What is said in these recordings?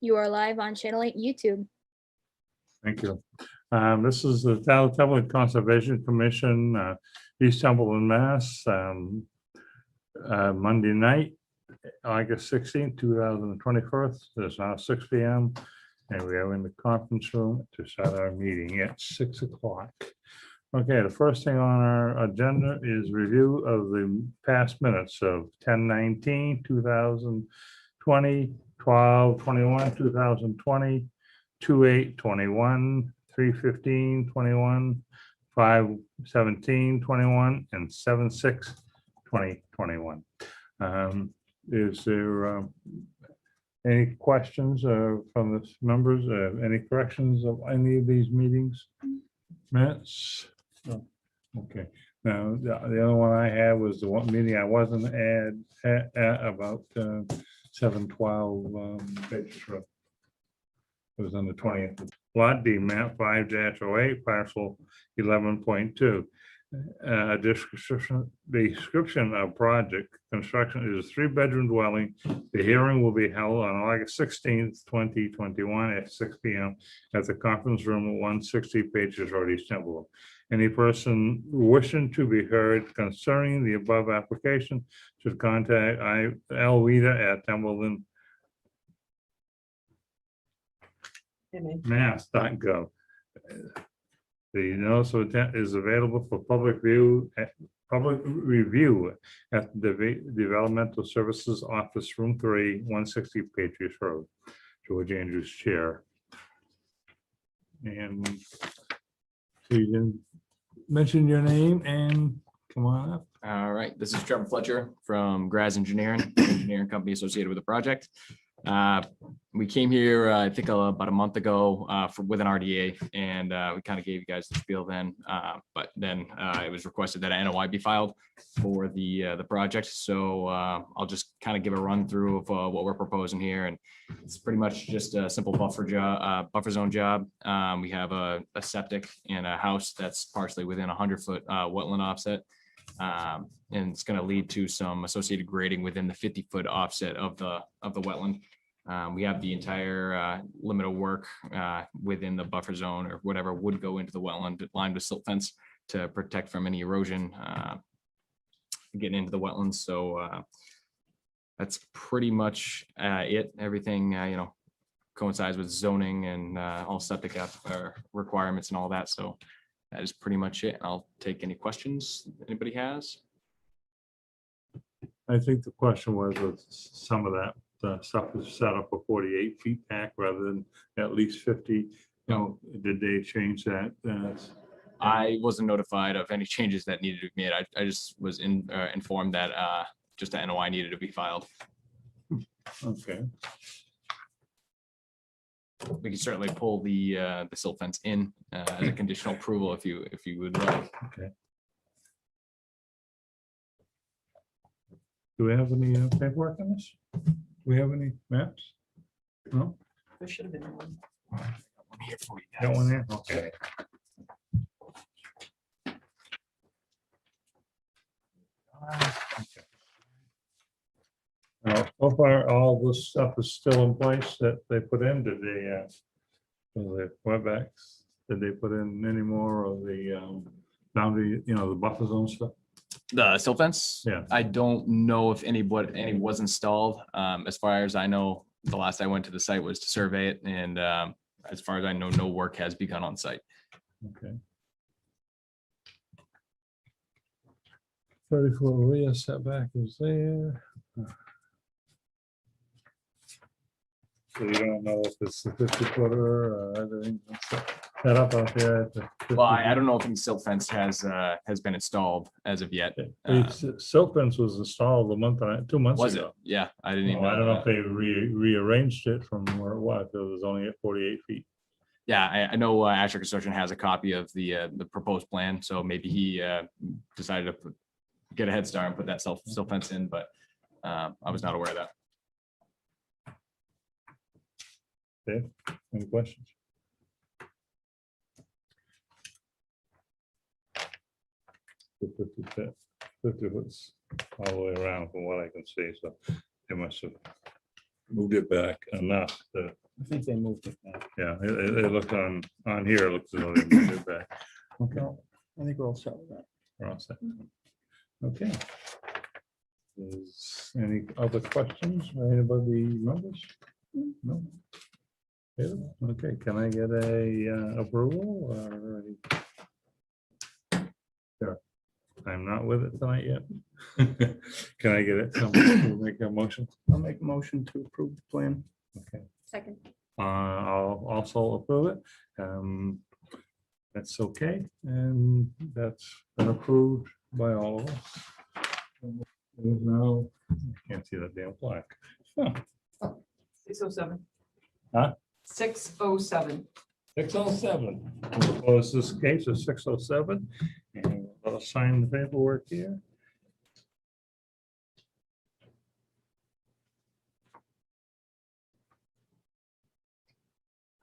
You are live on Channel 8 YouTube. Thank you. This is the Templeton Conservation Commission, East Templeton, Mass. Monday night, August 16th, 2021. It's now 6 p.m. and we are in the conference room to start our meeting at 6 o'clock. Okay, the first thing on our agenda is review of the past minutes of 10/19, 2020, 12/21, 2020, 2/8/21, 3/15/21, 5/17/21, and 7/6/2021. Is there any questions from the members? Any corrections of any of these meetings minutes? No. Okay. Now the other one I had was the one meeting I wasn't at about 7/12 Pages Road. It was on the 20th. Lot D, map 5-08, parcel 11.2. Description of project construction is a 3-bedroom dwelling. The hearing will be held on August 16th, 2021 at 6 p.m. at the conference room at 160 Pages Road, East Templeton. Any person wishing to be heard concerning the above application should contact Alwita at Templeton Mass.gov. The notice of intent is available for public review at the Developmental Services Office, Room 3, 160 Patriots Road. George Andrews, Chair. And so you can mention your name and come on up. All right, this is Trevor Fletcher from Graz Engineering, engineering company associated with the project. We came here, I think about a month ago with an RDA, and we kind of gave you guys the spiel then, but then it was requested that an NOI be filed for the project. So I'll just kind of give a run through of what we're proposing here, and it's pretty much just a simple buffer zone job. We have a septic and a house that's partially within 100-foot wetland offset. And it's going to lead to some associated grading within the 50-foot offset of the wetland. We have the entire limit of work within the buffer zone or whatever would go into the wetland lined with silt fence to protect from any erosion getting into the wetlands. So that's pretty much it. Everything coincides with zoning and all septic requirements and all that. So that is pretty much it. I'll take any questions anybody has. I think the question was with some of that stuff was set up for 48 feet back rather than at least 50. Did they change that? I wasn't notified of any changes that needed to be made. I just was informed that just an NOI needed to be filed. Okay. We can certainly pull the silt fence in as a conditional approval if you would like. Okay. Do we have any paperwork on this? Do we have any maps? No? There should have been one. Here for you Got guys. one there? Okay. So far, all this stuff is still in place that they put in. Did they, the wetbacks, did they put in any more of the boundary, the buffer zone stuff? The silt fence? Yeah. I don't know if any was installed. As far as I know, the last I went to the site was to survey it, and as far as I know, no work has begun on site. Okay. 34 rear setback is there. So you don't know if it's the 50 footer or everything set up out there at the 50. Well, I don't know if any silt fence has been installed as of yet. Silt fence was installed 2 months Was ago. it? Yeah, I didn't even I don't know if know. they rearranged it from where it was. It was only at 48 feet. Yeah, I know Asher Construction has a copy of the proposed plan, so maybe he decided to get a head start and put that silt fence in, but I was not aware of that. Dave, any questions? The 50 foot's all the way around from what I can see, so they must have moved it back enough to, I think they moved it back. yeah, it looked on here, it looks as though they moved it back. Okay, No, I think we're all set with that. we're all set. Okay. Is any other questions by anybody members? No? Yeah, okay, can I get a approval or? Sure. I'm not with it tonight yet. Can I get it? Somebody will make a motion? I'll make a motion to approve the plan. Okay, Second. I'll also approve it. That's okay, and that's been approved by all of us. There's no, can't see that damn plaque. Huh. 607. Huh? 607. 607. We'll close this case of 607 and I'll sign the paperwork here.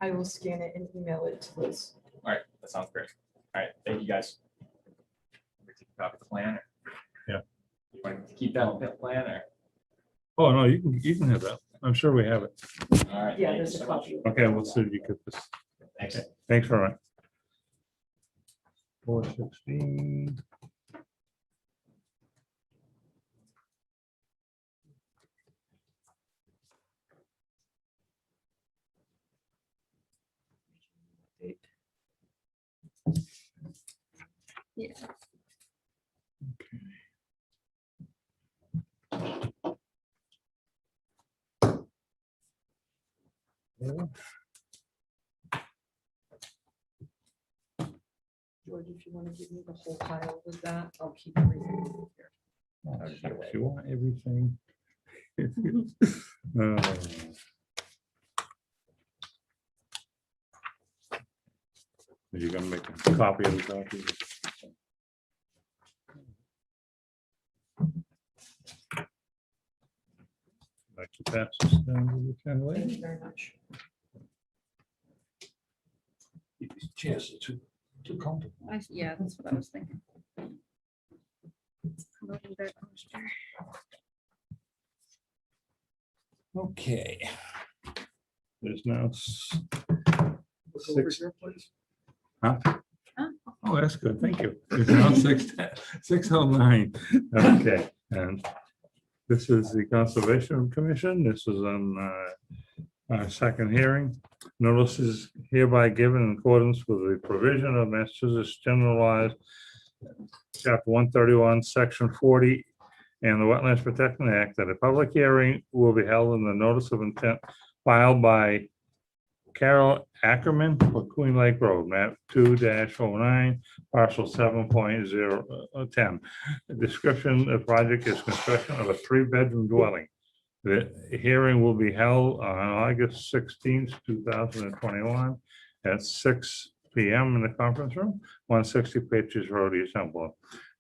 I will scan it and email it to Liz. All right, that sounds great. All right, thank you guys. We take a copy of the plan. Or Yeah. You want to keep that plan or? Oh, no, you can have that. I'm sure we have it. All right. Yeah, thank you there's a so much. copy. Okay, we'll see if you get this. Thanks. Thanks very much. 416. Yeah. Yeah. George, if you want to give me the whole pile with that, I'll keep everything here. Oh, shucks, you want everything. You're gonna make a copy of the copy. Like to pass this down to the young Thank lady. you very much. These chairs are too comfortable. Yeah, that's what I was thinking. Promoting that posture. Okay. There's now Look over six. here, please. Huh? Huh? Oh, that's good. Thank you. It's now 6:09. Okay, and this is the Conservation Commission. This is on our second hearing. Notice is hereby given in accordance with the provision of Massachusetts General Laws, Chapter 131, Section 40, and the Wetlands Protection Act, that a public hearing will be held in the notice of intent filed by Carol Ackerman for Queen Lake Road, map 2-09, parcel 7.010. The description of project is construction of a 3-bedroom dwelling. The hearing will be held on August 16th, 2021 at 6 p.m. in the conference room, 160 Patriots Road, East Templeton.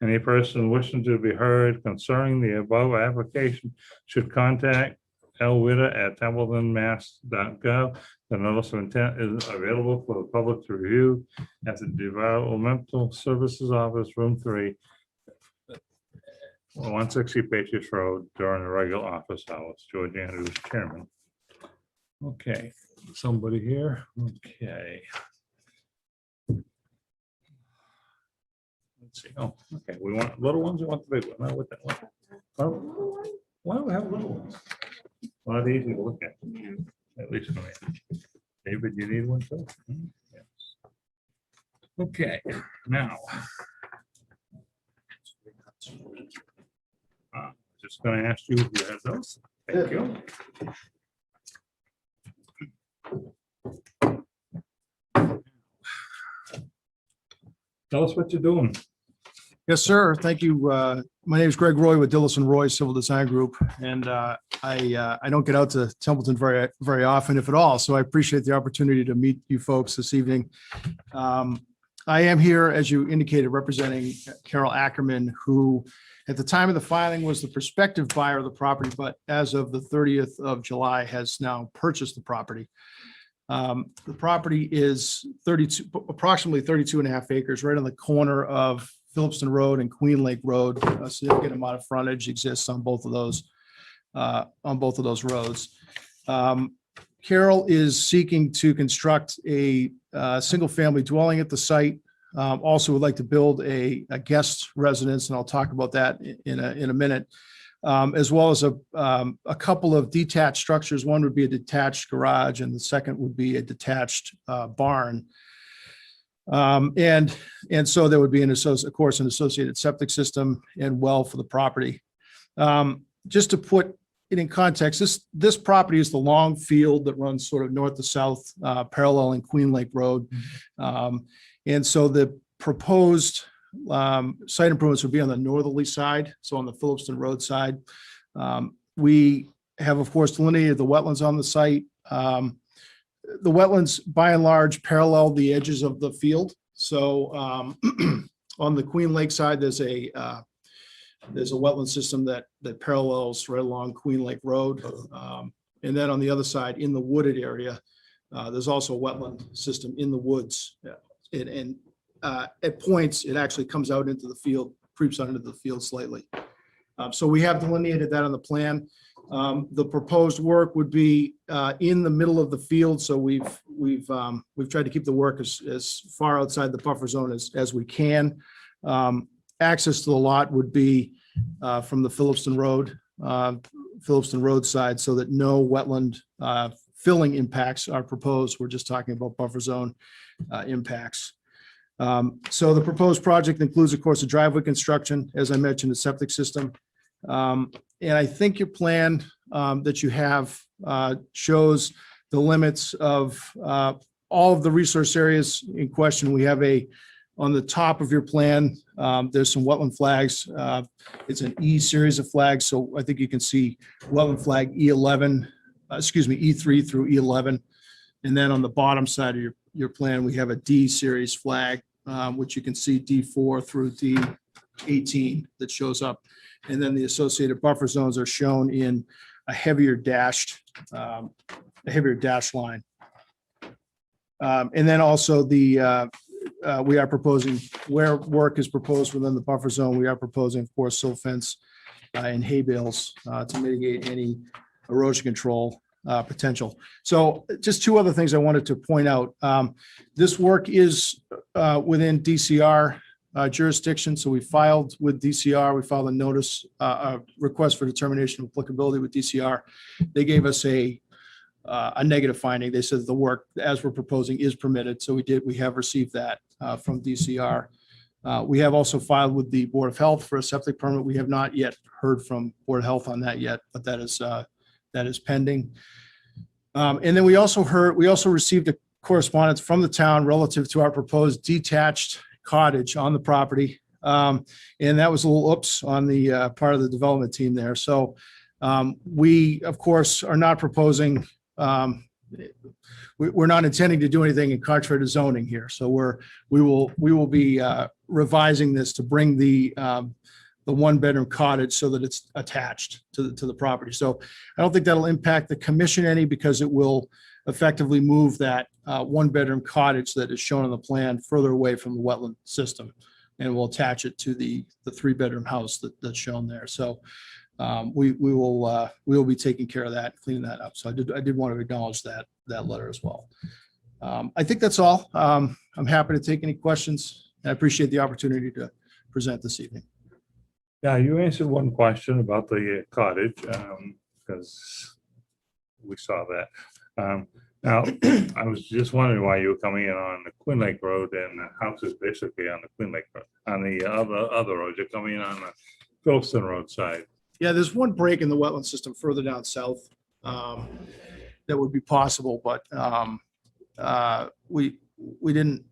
Any person wishing to be heard concerning the above application should contact lwitter@templetonmass.gov. The notice of intent is available for the public to review at the Developmental Services Office, Room 3, 160 Patriots Road, during the regular office hours. George Andrews, chairman. Okay, somebody here? Okay. Let's see. Oh, okay. We want little ones or want the big one? No, what that one? Oh, why don't we have little ones? A lot easier to look at, at least for me. David, you need one too? Yes. Okay, now. Just gonna ask you if you have those. Thank you. Tell us what you're doing. Yes, sir. Thank you. My name is Greg Roy with Dillison Roy Civil Design Group, and I don't get out to Templeton very often, if at all. So I appreciate the opportunity to meet you folks this evening. I am here, as you indicated, representing Carol Ackerman, who at the time of the filing was the prospective buyer of the property, but as of the 30th of July has now purchased the property. The property is approximately 32 and a half acres, right on the corner of Phillipston Road and Queen Lake Road. A significant amount of frontage exists on both of those roads. Carol is seeking to construct a single-family dwelling at the site. Also would like to build a guest residence, and I'll talk about that in a minute, as well as a couple of detached structures. One would be a detached garage, and the second would be a detached barn. And so there would be of course, an associated septic system and well for the property. Just to put it in context, this property is the long field that runs sort of north to south, paralleling Queen Lake Road. And so the proposed site improvements would be on the northerly side, so on the Phillipston Road side. We have, of course, delineated the wetlands on the site. The wetlands, by and large, parallel the edges of the field. So on the Queen Lake side, there's a wetland system that parallels right along Queen Lake Road. And then on the other side, in the wooded area, there's also a wetland system in the woods. And at points, it actually comes out into the field, creeps out into the field slightly. So we have delineated that on the plan. The proposed work would be in the middle of the field. So we've tried to keep the work as far outside the buffer zone as we can. Access to the lot would be from the Phillipston Road side, so that no wetland filling impacts are proposed. We're just talking about buffer zone impacts. So the proposed project includes, of course, a driveway construction, as I mentioned, a septic system. And I think your plan that you have shows the limits of all of the resource areas in question. We have on the top of your plan, there's some wetland flags. It's an E series of flags. So I think you can see wetland flag E11, E3 through E11. And then on the bottom side of your plan, we have a D series flag, which you can see D4 through D18 that shows up. And then the associated buffer zones are shown in a heavier dashed line. And then also we are proposing, where work is proposed within the buffer zone, we are proposing, of course, silt fence and hay bales to mitigate any erosion control potential. So just two other things I wanted to point out. This work is within DCR jurisdiction. So we filed with DCR, we filed a notice, a request for determination of applicability with DCR. They gave us a negative finding. They said the work as we're proposing is permitted. So we have received that from DCR. We have also filed with the Board of Health for a septic permit. We have not yet heard from Board of Health on that yet, but that is pending. And then we also received a correspondence from the town relative to our proposed detached cottage on the property. And that was a little oops on the part of the development team there. So we, of course, are not proposing, we're not intending to do anything in contrary to zoning here. So we will be revising this to bring the one-bedroom cottage so that it's attached to the property. So I don't think that'll impact the commission any, because it will effectively move that one-bedroom cottage that is shown on the plan further away from the wetland system, and we'll attach it to the three-bedroom house that's shown there. So we will be taking care of that, cleaning that up. So I did want to acknowledge that letter as well. I think that's all. I'm happy to take any questions. I appreciate the opportunity to present this evening. Yeah, you answered one question about the cottage, because we saw that. Now, I was just wondering why you were coming in on the Queen Lake Road, and the house is basically on the Queen Lake Road. On the other road, you're coming in on the Phillipston Road side. Yeah, there's one break in the wetland system further down south that would be possible, but we didn't.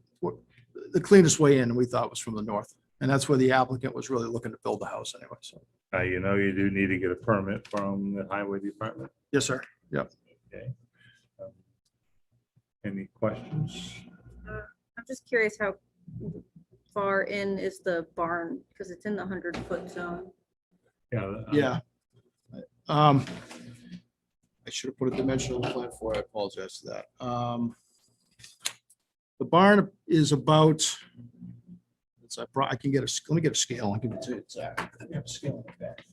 The cleanest way in, we thought, was from the north, and that's where the applicant was really looking to build the house anyway. So, You know, you do need to get a permit from the highway department. yes, sir. Yep. Okay. Any questions? I'm just curious how far in is the barn, because it's in the 100-foot zone. Yeah. Yeah. I should have put a dimensional plan for it. I apologize for that. The barn is about, I can get let me get a scale. I'll give it to you. I have a scale in the back.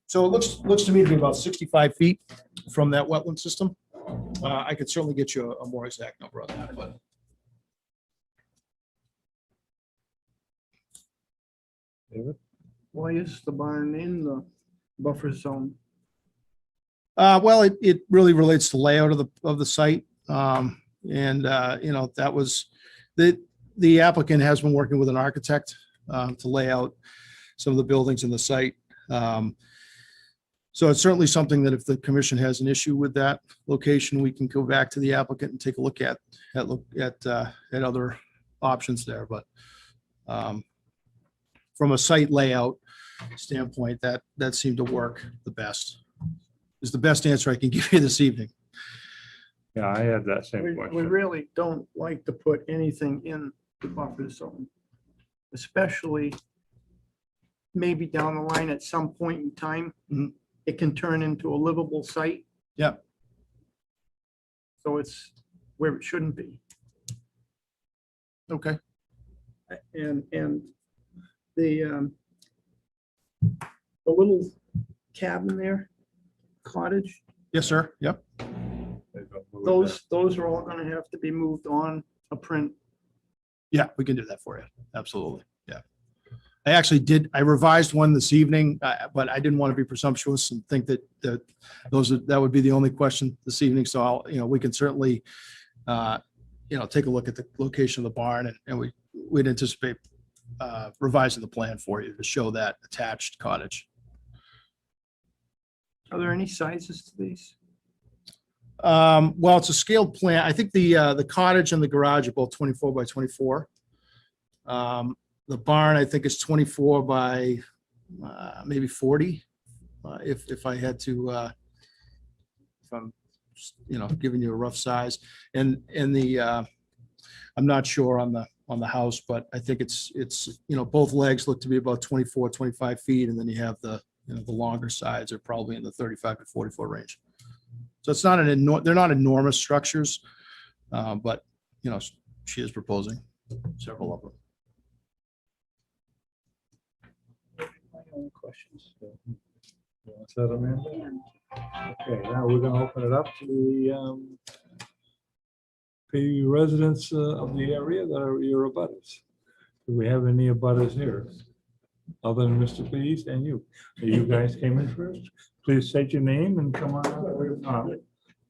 So it looks to me to be about 65 feet from that wetland system. I could certainly get you a more exact number on that, but. David? Why is the barn in the buffer zone? Well, it really relates to layout of the site. That was, the applicant has been working with an architect to lay out some of the buildings in the site. So it's certainly something that if the commission has an issue with that location, we can go back to the applicant and take a look at other options there. But from a site layout standpoint, that seemed to work the best. Is the best answer I can give you this evening. Yeah, I had that same We question. really don't like to put anything in the buffer zone, especially maybe down the line at some point in time, Mhm. it can turn into a livable site. Yeah. So it's where it shouldn't be. Okay. And the little cabin there, cottage, Yes, sir. Yep. those are all gonna have to be moved on a print. Yeah, we can do that for you. Absolutely. Yeah. I revised one this evening, but I didn't want to be presumptuous and think that that would be the only question this evening. So we can certainly, take a look at the location of the barn and we'd anticipate revising the plan for you to show that attached cottage. Are there any sizes to these? Well, it's a scaled plan. I think the cottage and the garage are both 24 by 24. The barn, I think, is 24 by maybe 40. If I had to, if I'm, giving you a rough size, and I'm not sure on the house, but I think it's both legs look to be about 24, 25 feet, and then you have the longer sides are probably in the 35 to 40 foot range. So it's not they're not enormous structures, but she is proposing several of them. My own questions. Is that Amanda? Okay, now we're gonna open it up to the residents of the area that are your abutters. Do we have any abutters here? Other than Mr. Pease and you. So you guys came in first. Please state your name and come on up.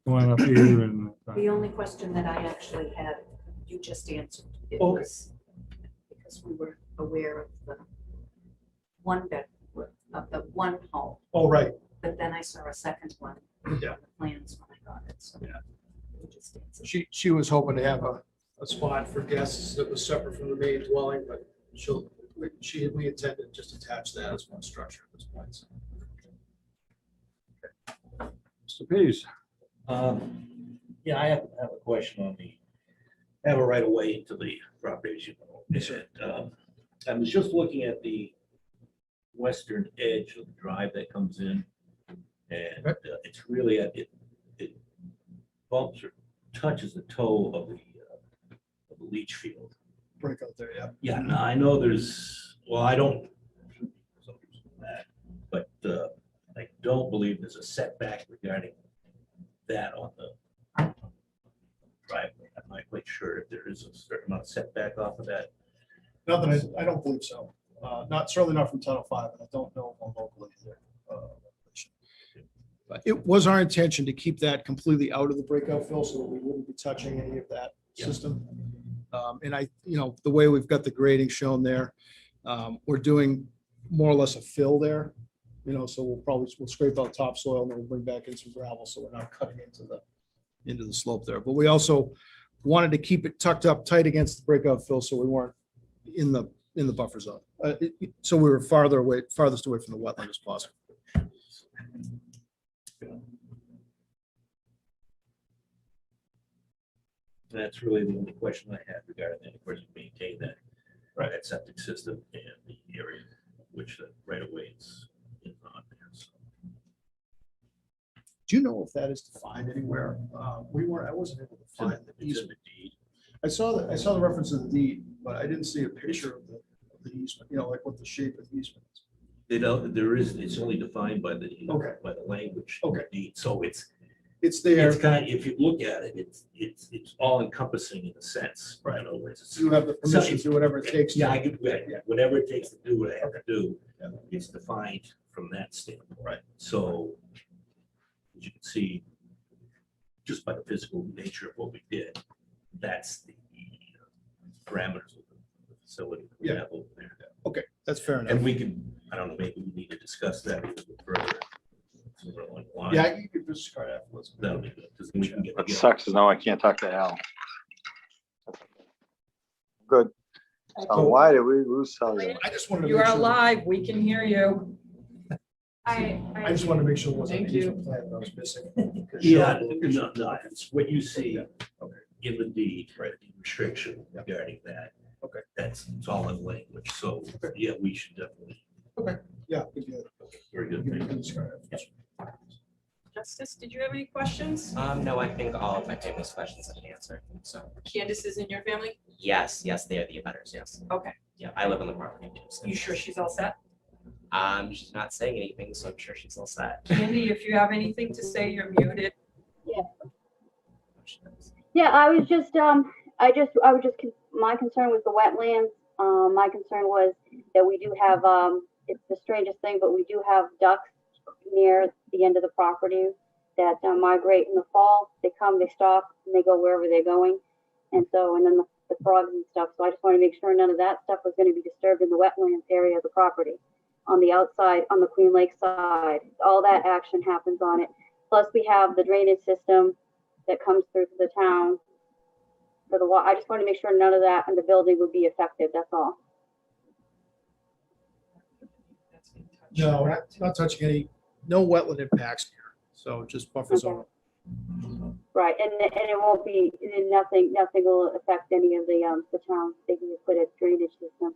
Come on up here and. The only question that I actually had, you just answered. It Okay. was because we were aware of the one bed, of the one home, Oh, right. but then I saw a second one. Yeah. on the Plans when I got it, so. Yeah. you just answered. She was hoping to have a spot for guests that was separate from the main dwelling, but we intended just attach that as one structure at this point. So. Mr. Pease. Yeah, I have a question on have a right of way into the property, as you know. And, I was just looking at the western edge of the drive that comes in. And it's really, it bumps or touches the toe of the leach field. Break out there, yeah. Yeah, now I know I don't, but I don't believe there's a setback regarding that on the driveway. I'm not quite sure if there is a certain amount of setback off of that. Nothing, I don't believe so. Certainly not from Title V, and I don't know on locally either. But it was our intention to keep that completely out of the breakout fill so that we wouldn't be touching any of that Yeah. system. And the way we've got the grading shown there, we're doing more or less a fill there. So we'll scrape out topsoil and then we'll bring back in some gravel, so we're not cutting into the slope there. But we also wanted to keep it tucked up tight against the breakout fill, so we weren't in the buffer zone. So we were farthest away from the wetland as possible. That's really the only question I had regarding that. Of course, you maintain that, Right. that septic system and the area which the right of way is on there. So, Do you know if that is defined anywhere? I wasn't able to find the it's in easement. the deed. I saw the reference of the deed. but I didn't see a picture of the easement, you know, like what the shape of the easement is. There is, it's only defined by the, Okay. by the language. Okay. Deed. So it's There. kind, if you look at it, it's all encompassing in a sense. Right. In other words, it's- You have the permission to do whatever it takes. Yeah, I to- could, whatever it takes to do what I have to do, Yeah. it's defined from that standpoint. Right. So as you can see, just by the physical nature of what we did, that's the parameters of the facility that we Yeah. have over there. Okay, that's fair enough. And we can, I don't know, maybe we need to discuss that a little bit further. somewhere along the line. Yeah, you could just card afterwards. That'll be good, because we can get What together. sucks is now I can't talk to Al. Good. So why did we lose cellular? I just wanted to You make are sure. live. We can hear you. I just wanted to make sure it wasn't. Thank an you. easement plan that I was missing. Yeah, no, it's what you see Okay. in the deed, right, the restriction regarding that. Okay. That's solid language, so, yeah, we should definitely, Yeah. we can- very we good. can thing. discard afterwards. Justice, did you have any questions? No, I think all of my family's questions have been answered. So, Candace is in your family? yes, they are the abutters, yes. Okay. Yeah, I live on the property too. So. You sure she's all set? She's not saying anything, so I'm sure she's all set. Candy, if you have anything to say, you're muted. Yeah, I was just, my concern was the wetlands. My concern was that we do have, it's the strangest thing, but we do have ducks near the end of the property that migrate in the fall. They come, they stop, and they go wherever they're going. And so, and then the frogs and stuff. So I just want to make sure none of that stuff was going to be disturbed in the wetlands area of the property. On the outside, on the Queen Lake side, all that action happens on it. Plus we have the drainage system that comes through to the town for the I just want to make sure none of that in the building would be affected, that's all. No, we're not touching any, no wetland impacts here. So just buffer zone. Right, and it won't be, and nothing will affect any of the towns. They can just put a drainage system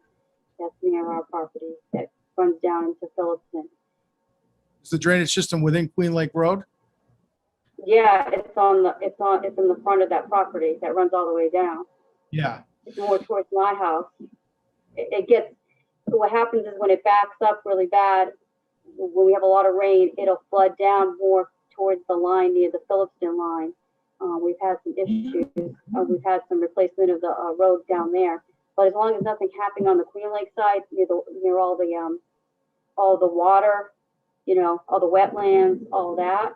that's near our property that runs down into Phillipston. Is the drainage system within Queen Lake Road? Yeah, it's in the front of that property that runs all the way down. Yeah. It's more towards my house. It gets, what happens is when it backs up really bad, when we have a lot of rain, it'll flood down more towards the line near the Phillipston line. We've had some issues. We've had some replacement of the road down there. But as long as nothing's happening on the Queen Lake side, near all the water, you know, all the wetlands, all that.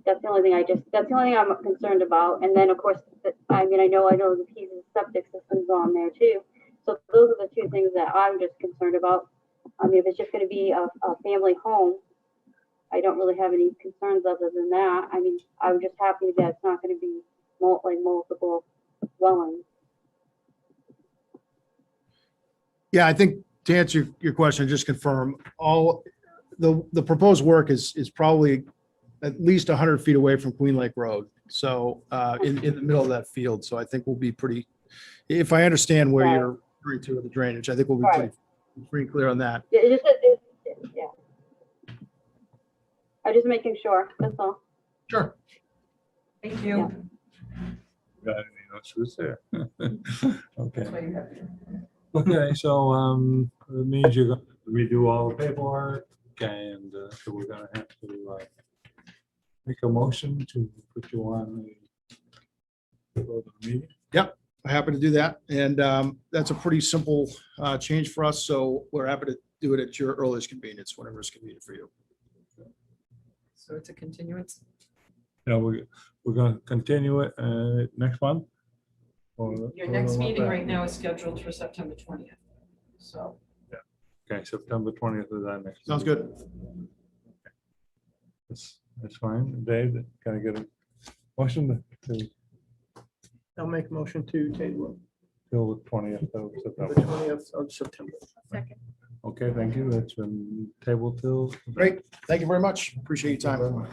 That's the only thing that's the only thing I'm concerned about. And then of course, I know the pieces of septic systems on there too. So those are the two things that I'm just concerned about. I mean, if it's just going to be a family home, I don't really have any concerns other than that. I mean, I'm just happy that it's not going to be multiple dwellings. Yeah, I think to answer your question, just confirm all the proposed work is probably at least 100 feet away from Queen Lake Road. So in the middle of that field. So I think we'll be pretty, if I understand where Right. you're referring to with the drainage, I think we'll be Right. pretty clear on that. Yeah. I'm just making sure, that's all. Sure. Thank you. Got any notes? Who's there? Okay. That's why you have your- Okay, so it means you're going to redo all the paperwork and so we're gonna have to make a motion to put you on the meeting. I'm happy to do that. And that's a pretty simple change for us. So we're happy to do it at your earliest convenience, whenever it's convenient for you. So it's a continuance. Yeah, we're gonna continue it next month. Your next meeting right now is scheduled for September 20th. So Okay, September 20th is our next. Sounds meeting. good. That's fine. Dave, can I get a motion to I'll make a motion to table till the 20th of it, the September? 20th of September. Second. Okay, thank you. That's been tabled till. Great. Thank you very much. Appreciate your time.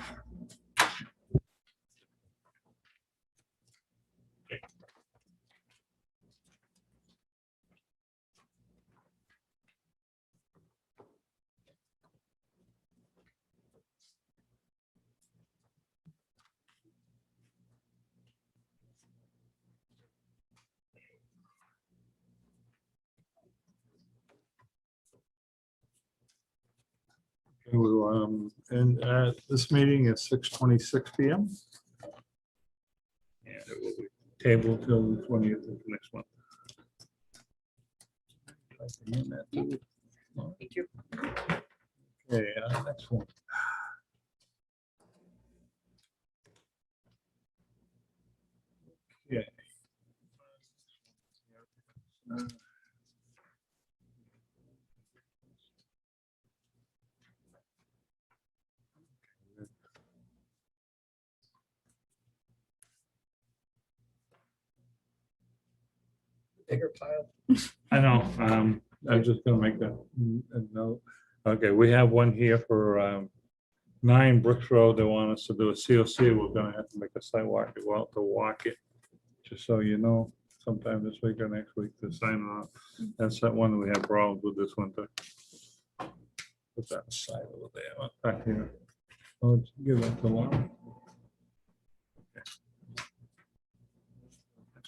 And this meeting is 6:26 PM. And it will be tabled till the 20th of next month. Thank you. Okay, next one. Okay. Bigger pile. I know, I'm just gonna make a note. Okay, we have one here for 9 Brooks Road. They want us to do a COC. We're gonna have to make a sidewalk to go out to walk it. Just so you know, sometime this week or next week to sign off. That's that one we have problems with this winter. Put that aside over there, back here. Let's give that to Lauren.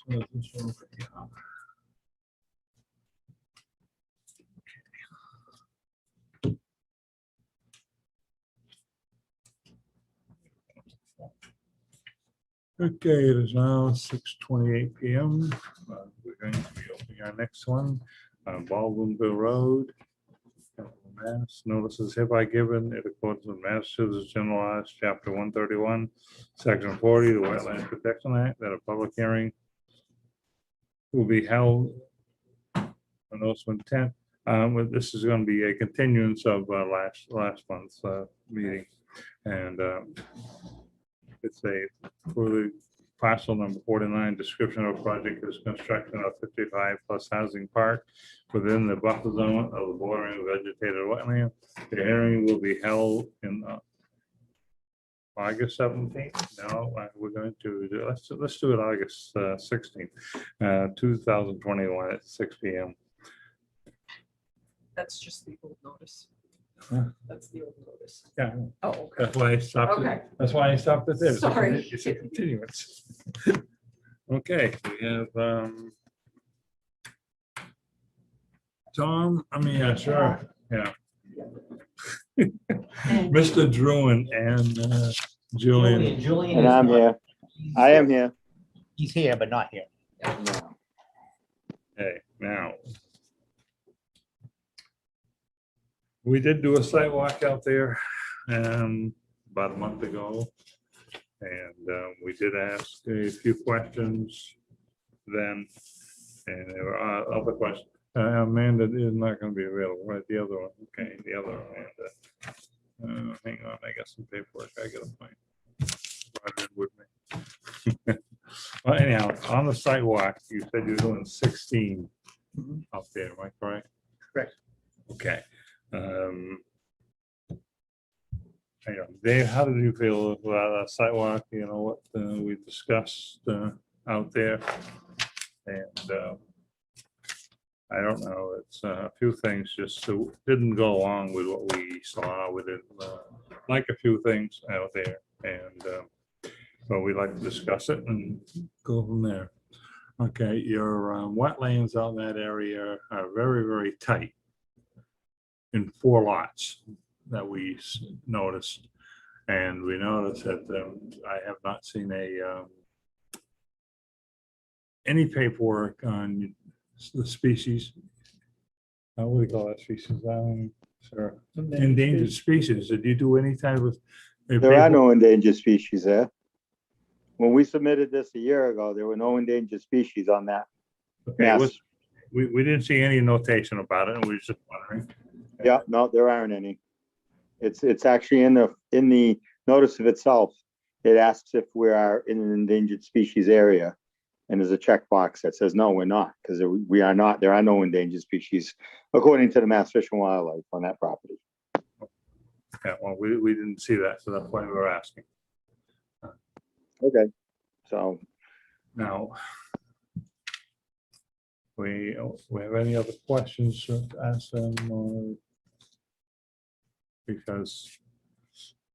Okay. This one over here. Okay, it is now 6:28 PM. We're going to be opening our next one, Baldwinville Rd. Mass. Notice is hereby given in accordance with Massachusetts General Laws, Chapter 131, Section 40, the Wetland Protection Act, that a public hearing will be held on notice of intent. This is going to be a continuance of last month's meeting, and it's for the parcel number 49, description of project is construction of 55 plus housing park within the buffer zone of the bordering vegetated wetland. The hearing will be held in August 17th. No, we're going to do, let's do it August 16th, 2021 at 6 PM. That's just the old notice. Huh? That's the old notice. Yeah, Oh, okay. that's why I stopped Okay. it. That's why I stopped it there. Sorry. It's a continuance. Okay, we have Tom, yeah, sure, yeah. Mr. Druin and Julian. Julian And is I'm not- here. I am here. He's here, but not here. Okay, now. We did do a site walk out there about a month ago. And we did ask a few questions then. And there were other questions. Amanda is not going to be available, right? The other one, okay, the other Amanda. Hang on, I got some paperwork I gotta find. Brought it with me. Well, anyhow, on the sidewalk, you said you're doing 16 up there, am I correct? Correct. Okay. Dave, how did you feel about a sidewalk? You know, what we discussed out there? And I don't know, it's a few things just didn't go along with what we saw. We didn't like a few things out there, and but we'd like to discuss it and go from there. Okay, your wetlands out in that area are very, very tight in 4 lots that we noticed. And we noticed that I have not seen any paperwork on the species. What do we call that species? Sure. Endangered species. Did you do any type of? There are no endangered species there. When we submitted this a year ago, there were no endangered species on that. Okay, Yes. we didn't see any notation about it, and we were just wondering. Yeah, no, there aren't any. It's actually in the notice of itself. It asks if we are in an endangered species area. And there's a checkbox that says, no, we're not, because we are not, there are no endangered species, according to the Mass Fish and Wildlife on that property. Yeah, well, we didn't see that, so that's why we were asking. Okay, so Now, we have any other questions to ask them? Because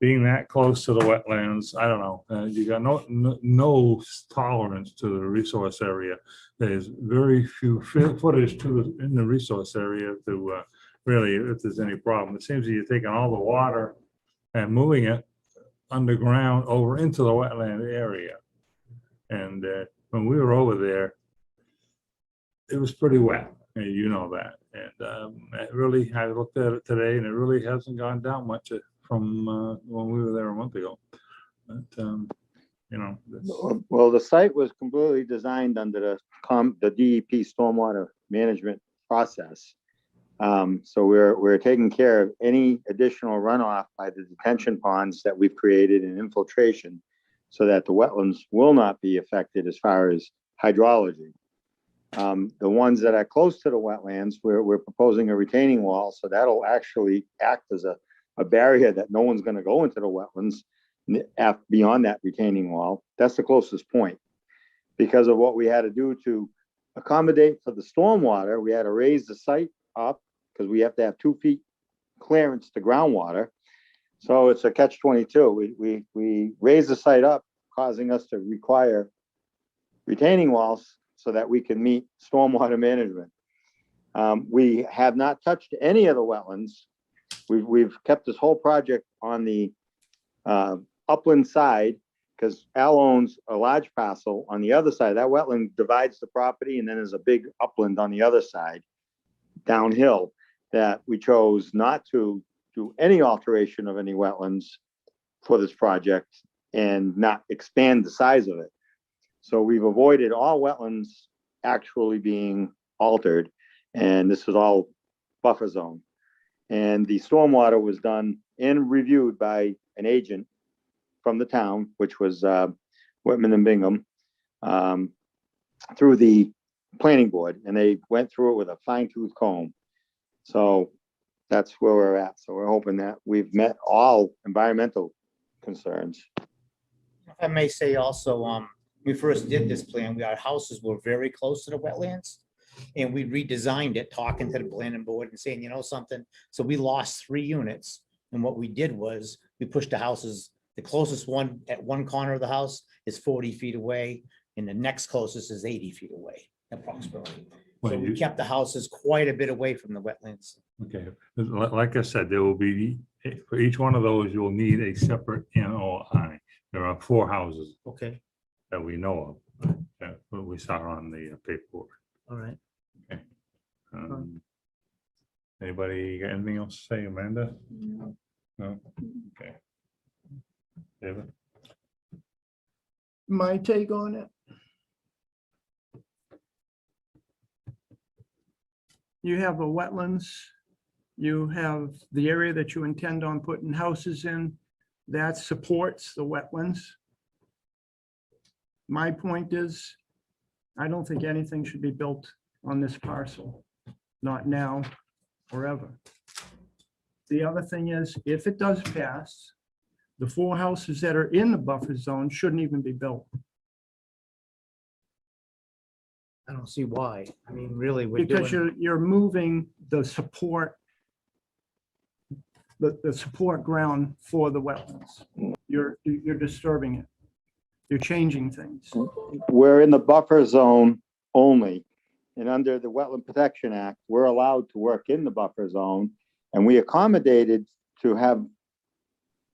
being that close to the wetlands, I don't know, you got no tolerance to the resource area. There's very few footage in the resource area to really, if there's any problem. It seems that you're taking all the water and moving it underground over into the wetland area. And when we were over there, it was pretty wet, and you know that. And it really, I looked at it today, and it really hasn't gone down much from when we were there a month ago. But, you know, Well, the site was completely designed under the DEP stormwater management process. So we're taking care of any additional runoff by the detention ponds that we've created and infiltration, so that the wetlands will not be affected as far as hydrology. The ones that are close to the wetlands, we're proposing a retaining wall, so that'll actually act as a barrier that no one's gonna go into the wetlands beyond that retaining wall. That's the closest point. Because of what we had to do to accommodate for the stormwater, we had to raise the site up, because we have to have 2 feet clearance to groundwater. So it's a catch-22. We raised the site up, causing us to require retaining walls so that we can meet stormwater management. We have not touched any of the wetlands. We've kept this whole project on the upland side, because Al owns a large parcel on the other side. That wetland divides the property, and then there's a big upland on the other side, downhill, that we chose not to do any alteration of any wetlands for this project and not expand the size of it. So we've avoided all wetlands actually being altered, and this is all buffer zone. And the stormwater was done and reviewed by an agent from the town, which was Whitman and Bingham, through the planning board, and they went through it with a fine-tooth comb. So that's where we're at. So we're hoping that we've met all environmental concerns. If I may say also, when we first did this plan, our houses were very close to the wetlands. And we redesigned it, talking to the planning board and saying, you know something, so we lost 3 units. And what we did was, we pushed the houses, the closest one at one corner of the house is 40 feet away, and the next closest is 80 feet away, approximately. So we kept the houses quite a bit away from the wetlands. okay, like I said, there will be, for each one of those, you'll need a separate NOI. There are 4 houses Okay, that we know of, that we saw on the paperwork. all right. Anybody got anything else to say, Amanda? No? Okay. David? My take on it. You have a wetlands, you have the area that you intend on putting houses in, that supports the wetlands. My point is, I don't think anything should be built on this parcel, not now or ever. The other thing is, if it does pass, the 4 houses that are in the buffer zone shouldn't even be built. I don't see why. I mean, really, we're doing. Because you're moving the support, the support ground for the wetlands. You're disturbing it. You're changing things. We're in the buffer zone only. And under the Wetland Protection Act, we're allowed to work in the buffer zone. And we accommodated to have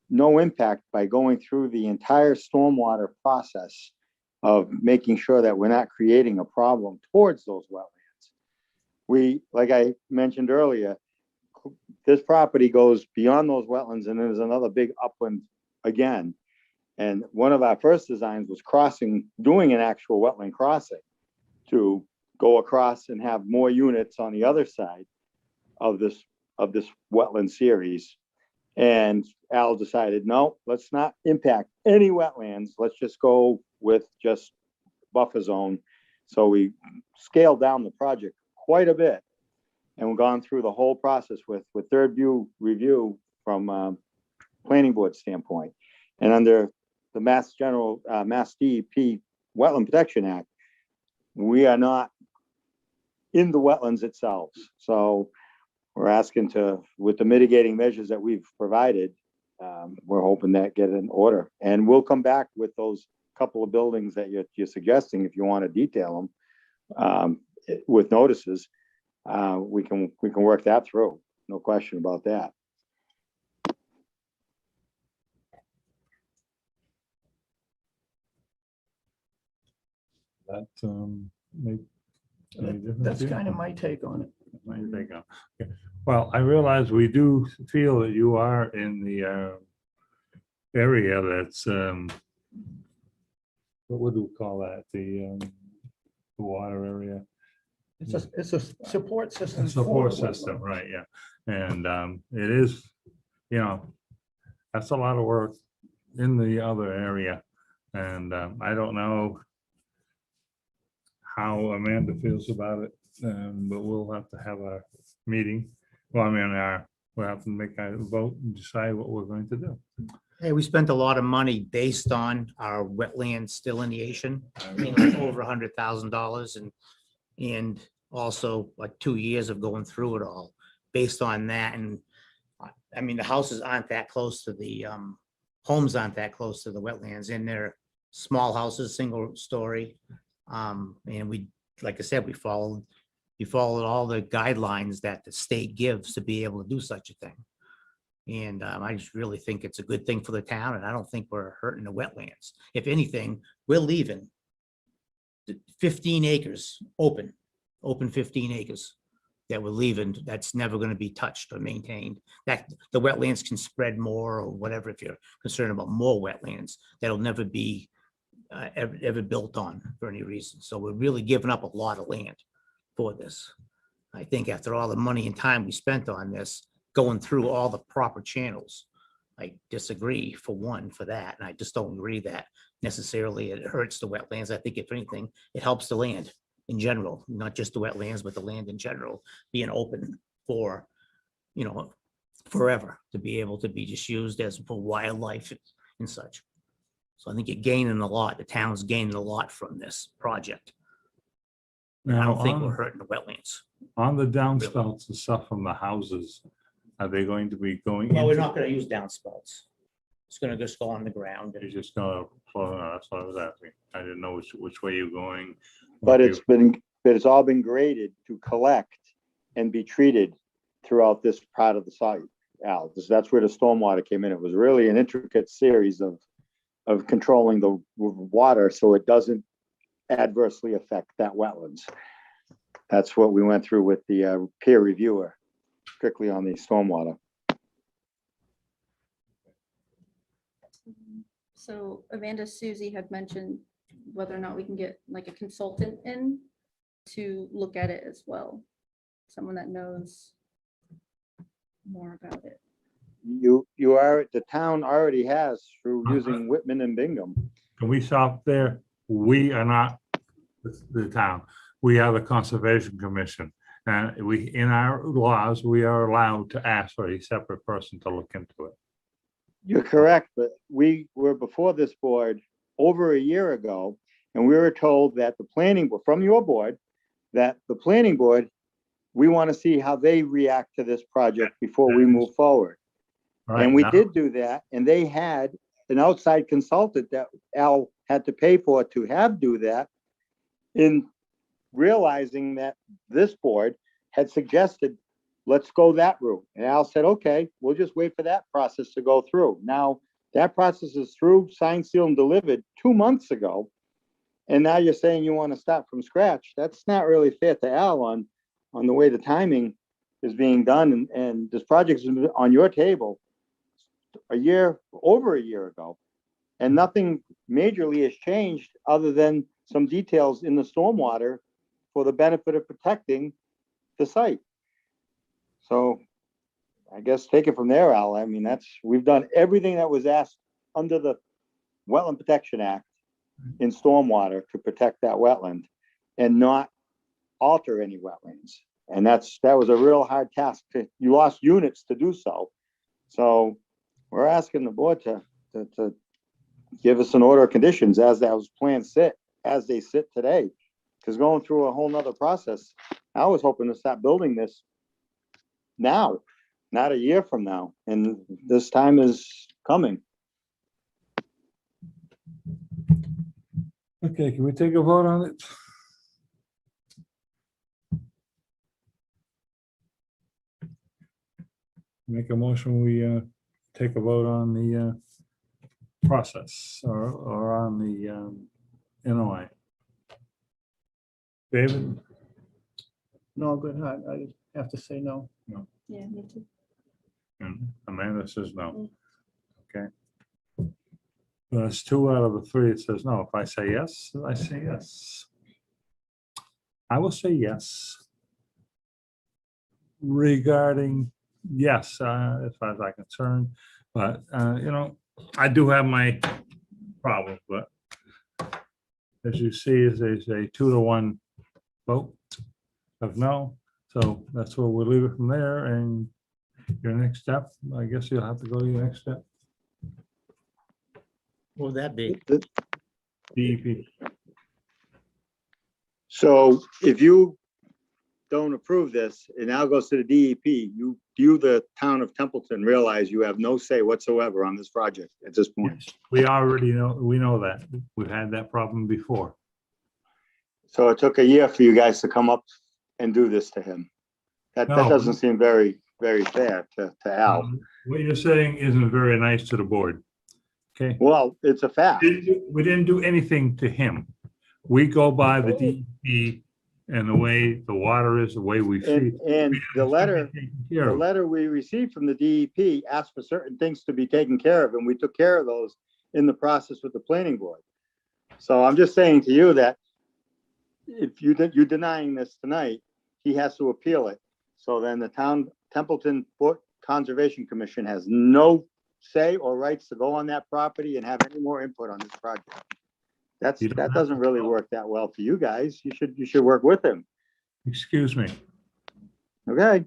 no impact by going through the entire stormwater process of making sure that we're not creating a problem towards those wetlands. We, like I mentioned earlier, this property goes beyond those wetlands, and there's another big upland again. And one of our first designs was doing an actual wetland crossing to go across and have more units on the other side of this wetland series. And Al decided, no, let's not impact any wetlands. Let's just go with just buffer zone. So we scaled down the project quite a bit, and we've gone through the whole process with third view review from planning board standpoint. And under the Mass DEP Wetland Protection Act, we are not in the wetlands itself. So we're asking with the mitigating measures that we've provided, we're hoping that get an order. And we'll come back with those couple of buildings that you're suggesting, if you want to detail them with notices. We can work that through. no question about that. That, make any difference That's to you? kind of my take on it. What do you think? Okay. Well, I realize we do feel that you are in the area that's, what would we call that? The water area? It's a support system. Support for the system, wetlands. right, yeah. And it is, you know, that's a lot of work in the other area. And I don't know how Amanda feels about it, but we'll have to have a meeting. Well, I mean, we'll have to make a vote and decide what we're going to do. Hey, we spent a lot of money based on our wetlands delineation, like over $100,000 and also like 2 years of going through it all based on that. And I mean, the houses aren't that close to the, homes aren't that close to the wetlands, and they're small houses, single story. And we, like I said, we followed all the guidelines that the state gives to be able to do such a thing. And I just really think it's a good thing for the town, and I don't think we're hurting the wetlands. If anything, we're leaving 15 acres open 15 acres that we're leaving, that's never going to be touched or maintained. That the wetlands can spread more or whatever, if you're concerned about more wetlands, that'll never be ever built on for any reason. So we're really giving up a lot of land for this. I think after all the money and time we spent on this, going through all the proper channels, I disagree for that. And I just don't agree that necessarily it hurts the wetlands. I think if anything, it helps the land in general, not just the wetlands, but the land in general being open for, you know, forever, to be able to be just used as for wildlife and such. So I think you're gaining a lot. The town's gaining a lot from this project. And I Now, don't think we're hurting the wetlands. on the downspouts and stuff from the houses, are they going to be going? Well, we're into- not gonna use downspouts. It's gonna just go on the ground. You're just gonna, that's what I was asking. I didn't know which way you're going. But what it's all been graded to collect and be treated throughout this part of the site, Al. That's where the stormwater came in. It was really an intricate series of controlling the water so it doesn't adversely affect that wetlands. That's what we went through with the peer reviewer, strictly on the stormwater. So Amanda, Susie had mentioned whether or not we can get like a consultant in to look at it as well. Someone that knows more about it. The town already has through using Whitman and Bingham. Can we stop there? We are not the town. We are the Conservation Commission. And in our laws, we are allowed to ask for a separate person to look into it. You're correct, but we were before this board over a year ago, and we were told that the planning, from your board, that the planning board, we want to see how they react to this project before we move forward. Right And we now- did do that, and they had an outside consultant that Al had to pay for to have do that, in realizing that this board had suggested, let's go that route. And Al said, okay, we'll just wait for that process to go through. Now, that process is through, signed, sealed, and delivered 2 months ago. And now you're saying you want to start from scratch. That's not really fair to Al on the way the timing is being done. And this project's been on your table over a year ago. And nothing majorly has changed other than some details in the stormwater for the benefit of protecting the site. So I guess take it from there, Al. I mean, we've done everything that was asked under the Wetland Protection Act in stormwater to protect that wetland and not alter any wetlands. And that was a real hard task. You lost units to do so. So we're asking the board to give us an order of conditions as those plans as they sit today. Because going through a whole nother process, I was hoping to start building this now, not a year from now. And this time is coming. Okay, can we take a vote on it? Make a motion, we take a vote on the process or on the NOI. David? No, good, I have to say no. Yeah, me too. And Amanda says no. Mm. Okay. That's 2 out of the 3. It says no. If I say yes, I say yes. I will say yes. Regarding, yes, as far as I'm concerned, but, I do have my problems, but as you see, is there's a 2-to-1 vote of no. So that's where we'll leave it from there. And your next step, I guess you'll have to go to your next step. What would that be? DEP. So if you don't approve this, it now goes to the DEP, you, the town of Templeton, realize you have no say whatsoever on this project at this point. We already know, we know that. We've had that problem before. So it took a year for you guys to come up and do this to him. That No. doesn't seem very, very fair to Al. What you're saying isn't very nice to the board. Okay? Well, it's a fact. We didn't do anything to him. We go by the DEP and the way the water is, the way we feed. And the letter, Taken care the of. letter we received from the DEP asked for certain things to be taken care of, and we took care of those in the process with the planning board. So I'm just saying to you that if you're denying this tonight, he has to appeal it. So then the town Templeton Conservation Commission has no say or rights to go on that property and have any more input on this project. You don't That have doesn't really work that well for you guys. You should work with him. Excuse me. Okay?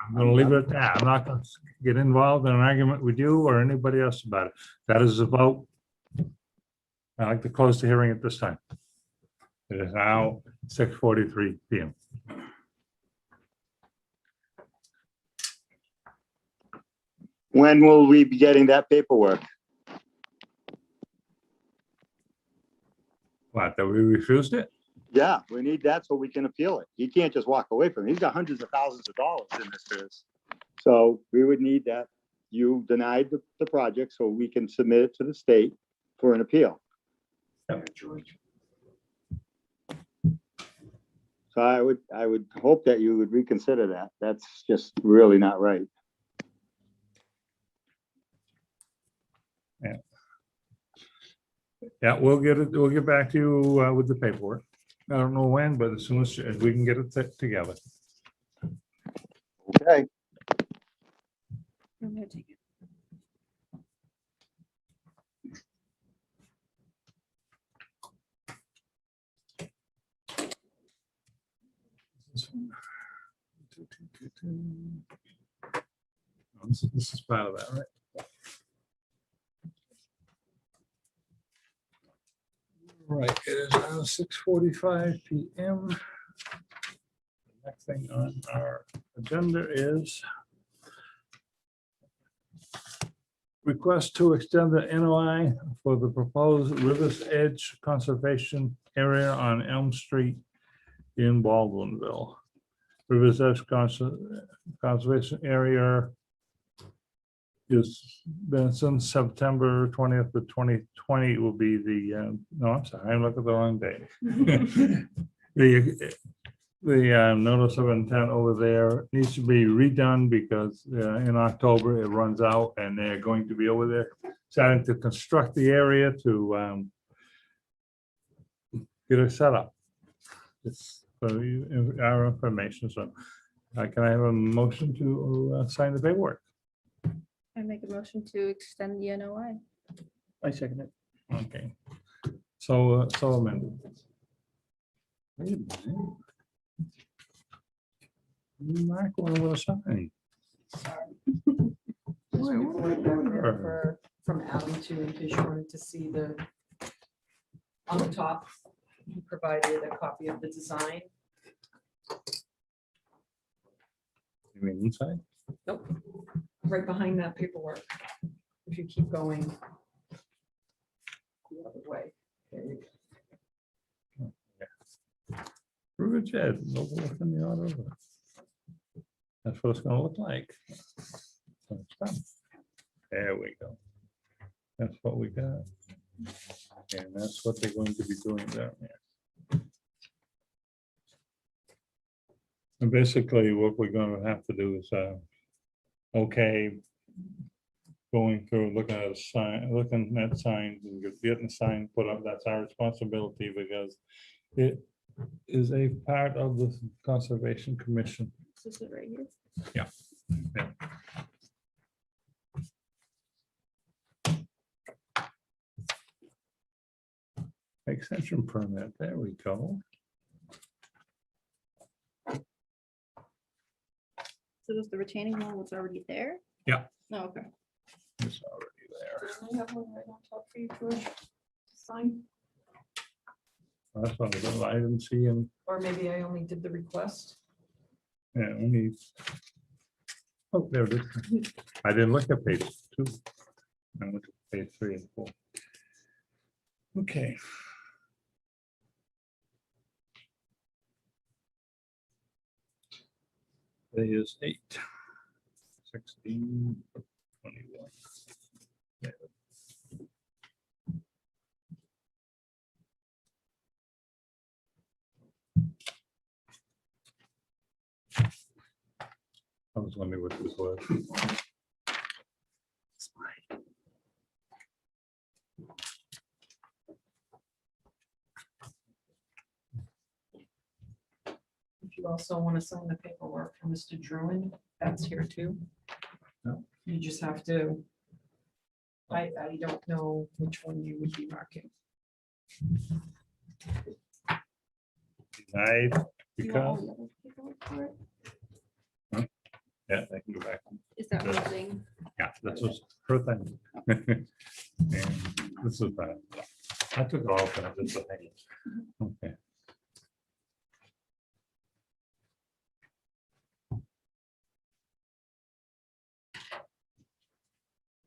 I'm gonna leave it at that. I'm not gonna get involved in an argument with you or anybody else about it. That is a vote. I'd like to close the hearing at this time. It is now 6:43 PM. When will we be getting that paperwork? What, that we refused it? Yeah, we need that so we can appeal it. He can't just walk away from it. He's got hundreds of thousands of dollars in this. So we would need that. You denied the project, so we can submit it to the state for an appeal. So I would hope that you would reconsider that. That's just really not right. Yeah, we'll get back to you with the paperwork. I don't know when, but as soon as we can get it together. Okay. I'm gonna take it. This is part of that, right? Right, it is now 6:45 PM. The next thing on our agenda is request to extend the NOI for the proposed Rivers Edge Conservation Area on Elm Street in Baldwinville. Rivers Edge Conservation Area is been since September 20th to 2020 will be the, no, I'm sorry, I'm looking at the wrong day. The notice of intent over there needs to be redone because in October it runs out and they're going to be over there starting to construct the area to get it set up. It's for our information, so can I have a motion to sign the paperwork? I make a motion to extend the NOI. I second it. Okay, so amended. Wait a minute. Mark, what was sign? Wait, what am I doing here? From Adam too, in case you wanted to see on the top, he provided a copy of the design. You mean inside? Nope, right behind that paperwork. If you keep going the other way. There you go. River Jet, local in the auto. That's what it's gonna look like. There we go. That's what we got. And that's what they're going to be doing down there. And basically what we're gonna have to do is, okay, going through, looking at a sign, looking at signs and getting the sign put up, that's our responsibility because it is a part of the Conservation Commission. This is it right here. Yeah. Yeah. Extension permit, there we go. So does the retaining wall was already there? Yeah. Oh, okay. It's already there. I have one right on top for you, George. Sign, That's what I didn't see him. or maybe I only did the request. Yeah, we need. Oh, there it is. I didn't look at page 2. I went to page 3 and 4. Okay. There is 8, 16, 21. There. I was wondering what this was. If you also want to sign the paperwork for Mr. Druin, that's here too. No. You just have to. I don't know which one you would be marking. Denied Do you want all because, the other paperwork for it? yeah, I can go back. Is that one thing? Yeah, this was her thing. And this is that. I took it all from this thing. Okay.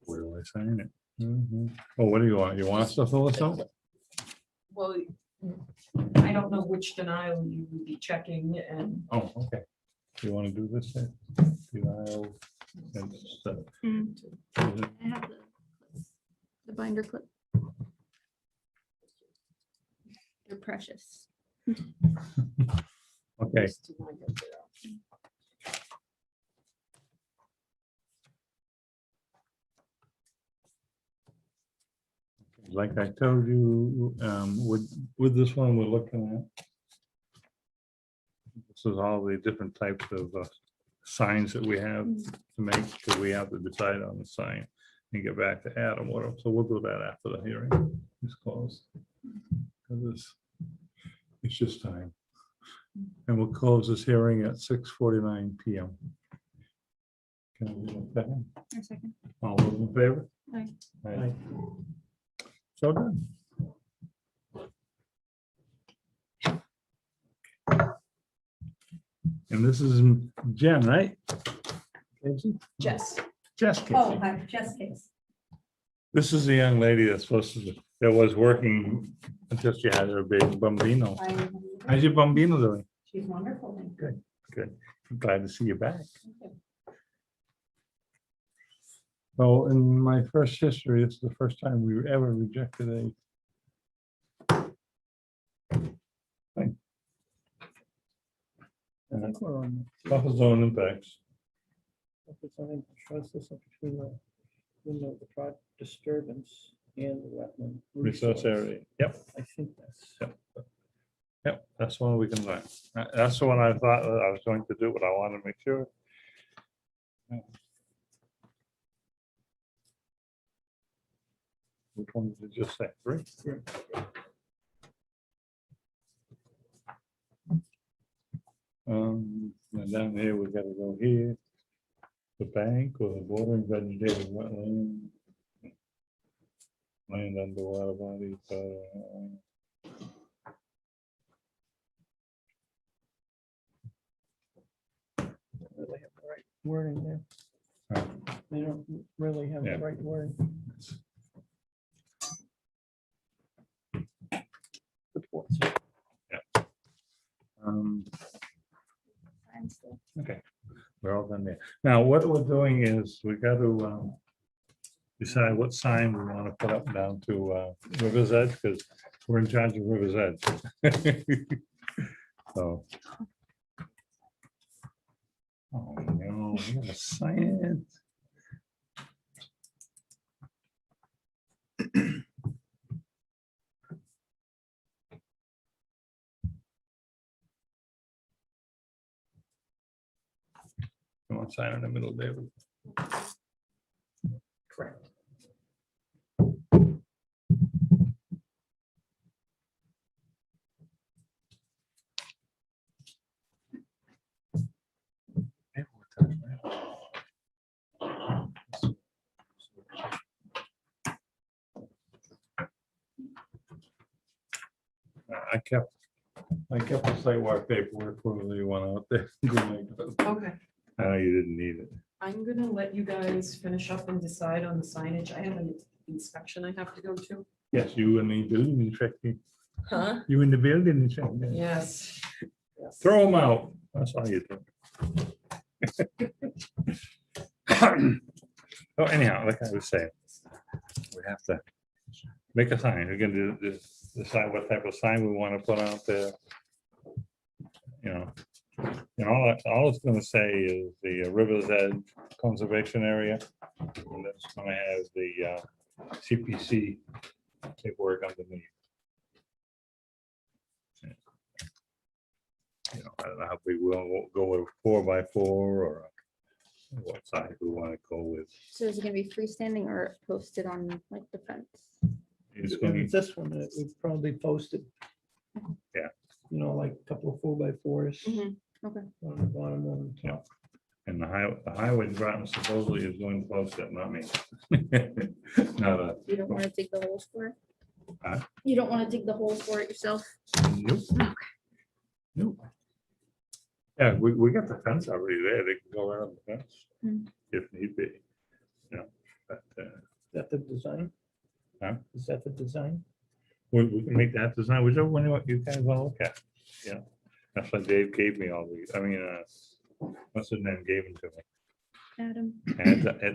Where do I sign it? Oh, what do you want? You want us to fill this out? Well, I don't know which denial you would be checking and Oh, okay. You want to do this then? Denial and stuff. I have the binder clip. They're precious. Okay, like I told you, with this one, we're looking at. This is all the different types of signs that we have to make, so we have to decide on the sign and get back to Adam. So we'll do that after the hearing is closed. 'Cause it's just time. And we'll close this hearing at 6:49 PM. Can I get a second? A second. All those in favor? Aye. Aye. So done. And this is Jen, right? Casey? Jess. Jess Casey. Oh, hi, just case. This is the young lady that's supposed to, that was working until she had her baby Bambino. How's your Bambino doing? She's wonderful. Good. I'm glad to see you back. So in my first history, this is the first time we ever rejected a thing. I think we're on. Buffer zone impacts. Trust this between the project disturbance and the wetland. Resource area. Yep. I think that's. Yep, that's one we can learn. That's the one I thought that I was going to do, but I wanted to make sure. Which one did you just say? 3? And down here, we gotta go here. The bank or the bordering vegetated wetland. Land underwater bodies. Really have the right wording there. Right. They don't really have Yeah. the right wording. Reports. Okay, we're all done there. Now, what we're doing is we got to decide what sign we want to put up down to River's Edge, because we're in charge of River's Edge. So. Oh, no, we gotta sign it. Come on, sign in the middle, David. Correct. I kept the sidewalk paperwork for the one out there. Okay. I know you didn't need it. I'm gonna let you guys finish up and decide on the signage. I have an inspection I have to go to. Yes, you in the building inspector. Huh? You in the building inspector. Yes. Yes. Throw them out. That's all you do. Oh, anyhow, like I was saying, we have to make a sign. We're gonna decide what type of sign we want to put out there. You know, all it's gonna say is the River's Edge Conservation Area. And that's gonna have the CPC paperwork underneath. You know, I don't know if we will go with 4x4 or what size we want to go with. So is it gonna be freestanding or posted on like the fence? It's gonna be, This one that we probably posted. Yeah. You know, like a couple of 4x4s. Mhm, okay. On the bottom, one on the top. and the highway department supposedly is going to post it, not me. Not a, You don't wanna dig the holes for it? Huh? You don't wanna dig the holes for it yourself? nope. Nope. Yeah, we got the fence already there. They can go around the fence Hmm. if need be. You know, but Is that the design? Huh? Is that the design? we can make that design, whichever one you guys want to look at. You know, that's why Dave gave me all these. I mean, what's his name gave them to me. Adam,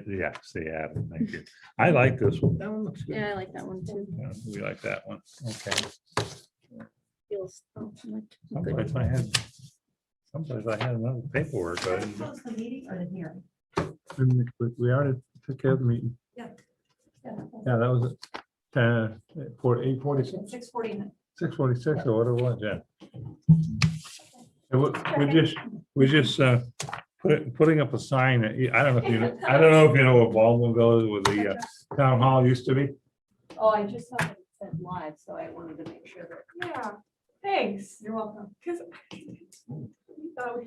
Yes, the Adam, thank you. I like this one. That one looks good. yeah, I like that one too. Yeah, we like that one. Okay. Feels, oh, like Someplace I had another paperwork. but I didn't- Close the meeting or the hearing? We already took care of the meeting. Yeah. Yeah, that was it. For 8:46, 6:49. 6:46 or whatever it was, yeah. We're just putting up a sign. I don't know if you know where Baldwinville is, where the town hall used to be. Oh, I just saw that it said live, so I wanted to make sure that. Yeah, thanks. You're welcome. Because we thought we